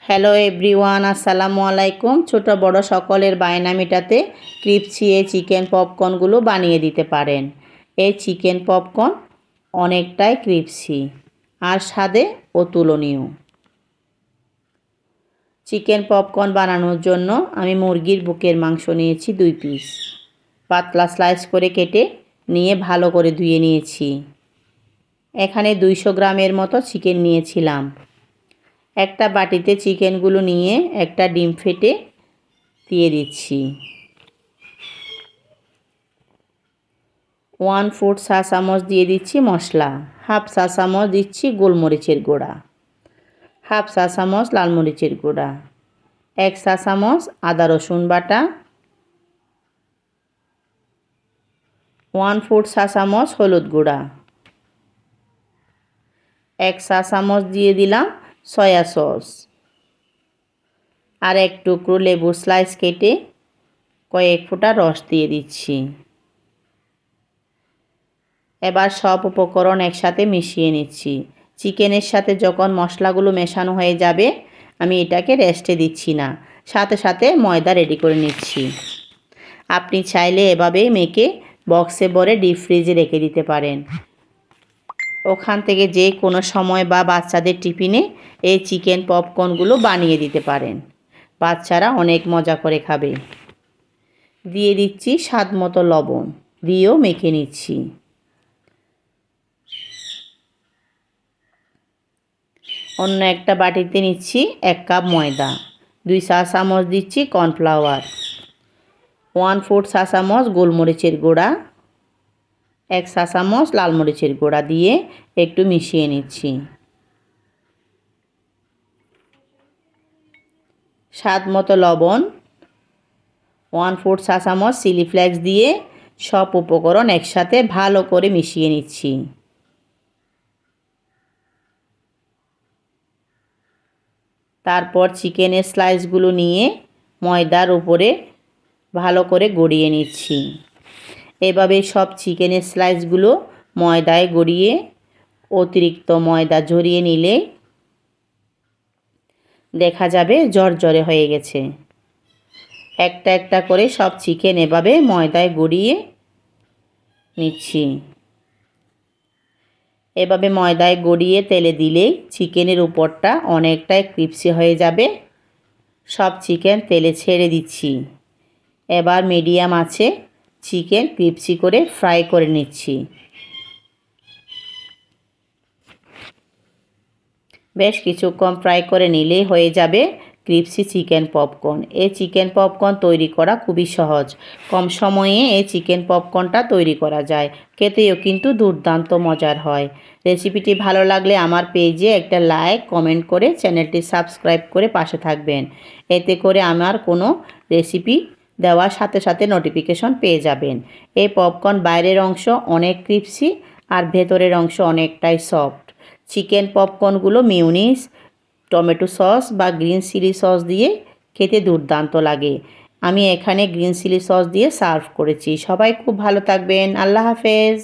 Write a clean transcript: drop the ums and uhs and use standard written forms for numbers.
Hello everyone, আসসালামু আলাইকুম। ছোট বড় সকলের বায়না মেটাতে ক্রিপসি এই চিকেন পপকর্নগুলো বানিয়ে দিতে পারেন। এই চিকেন পপকর্ন অনেকটাই ক্রিপসি আর স্বাদে অতুলনীয়। চিকেন পপকর্ন বানানোর জন্য আমি মুরগির বুকের মাংস নিয়েছি 2 পিস। পাতলা স্লাইস করে কেটে নিয়ে ভালো করে ধুয়ে নিয়েছি। এখানে 200 গ্রামের মতো চিকেন নিয়েছিলাম। একটা বাটিতে চিকেনগুলো নিয়ে একটা ডিম ফেটে দিয়ে দিচ্ছি। 1/4 চা চামচ দিয়ে দিচ্ছি মশলা, 1/2 চা চামচ দিচ্ছি গোলমরিচের গুঁড়া, 1/2 চা চামচ লাল মরিচের গুঁড়া, 1 চা চামচ আদা রসুন বাটা, 1/4 চা চামচ হলুদ গুঁড়া, 1 চা চামচ দিয়ে দিলাম সয়া সস, আর এক টুকরো লেবুর স্লাইস কেটে কয়েক ফোঁটা রস দিয়ে দিচ্ছি। এবার সব উপকরণ একসাথে মিশিয়ে নিচ্ছি। চিকেনের সাথে যখন মশলাগুলো মেশানো হয়ে যাবে, আমি এটাকে রেস্টে দিচ্ছি না, সাথে সাথে ময়দা রেডি করে নিচ্ছি। আপনি চাইলে এভাবেই মেখে বক্সে ভরে ডিপ ফ্রিজে রেখে দিতে পারেন। ওখান থেকে যে কোনো সময় বা বাচ্চাদের টিফিনে এই চিকেন পপকর্নগুলো বানিয়ে দিতে পারেন। বাচ্চারা অনেক মজা করে খাবে। দিয়ে দিচ্ছি স্বাদ মতো লবণ, দিয়েও মেখে নিচ্ছি। অন্য একটা বাটিতে নিচ্ছি 1 কাপ ময়দা, 2 চা চামচ দিচ্ছি কর্নফ্লাওয়ার, 1/4 চা চামচ গোলমরিচের গুঁড়া, 1 চা চামচ লাল মরিচের গুঁড়া দিয়ে একটু মিশিয়ে নিচ্ছি। স্বাদ মতো লবণ, 1/4 চা চামচ চিলি ফ্লেক্স দিয়ে সব উপকরণ একসাথে ভালো করে মিশিয়ে নিচ্ছি। তারপর চিকেনের স্লাইসগুলো নিয়ে ময়দার উপরে ভালো করে গড়িয়ে নিচ্ছি। এভাবে সব চিকেনের স্লাইসগুলো ময়দায় গড়িয়ে অতিরিক্ত ময়দা ঝরিয়ে নিলে দেখা যাবে ঝরঝরে হয়ে গেছে। একটা একটা করে সব চিকেন এভাবে ময়দায় গড়িয়ে নিচ্ছি। এভাবে ময়দায় গড়িয়ে তেলে দিলেই চিকেনের উপরটা অনেকটাই ক্রিপসি হয়ে যাবে। সব চিকেন তেলে ছেড়ে দিচ্ছি। এবার মিডিয়াম আঁচে চিকেন ক্রিপসি করে ফ্রাই করে নিচ্ছি। বেশ কিছুক্ষণ ফ্রাই করে নিলেই হয়ে যাবে ক্রিপসি চিকেন পপকর্ন। এই চিকেন পপকর্ন তৈরি করা খুবই সহজ। কম সময়ে এই চিকেন পপকর্নটা তৈরি করা যায়। খেতেও কিন্তু দুর্দান্ত মজার হয়। রেসিপিটি ভালো লাগলে আমার পেজে একটা লাইক, কমেন্ট করে চ্যানেলটি সাবস্ক্রাইব করে পাশে থাকবেন। এতে করে আমার কোনো রেসিপি দেওয়ার সাথে সাথে নোটিফিকেশন পেয়ে যাবেন। এই পপকর্ন বাইরের অংশ অনেক ক্রিপসি আর ভেতরের অংশ অনেকটাই সফট। চিকেন পপকর্নগুলো মিউনিস, টমেটো সস বা গ্রিন চিলি সস দিয়ে খেতে দুর্দান্ত লাগে। আমি এখানে গ্রিন চিলি সস দিয়ে সার্ভ করেছি। সবাই খুব ভালো থাকবেন। আল্লাহ হাফেজ।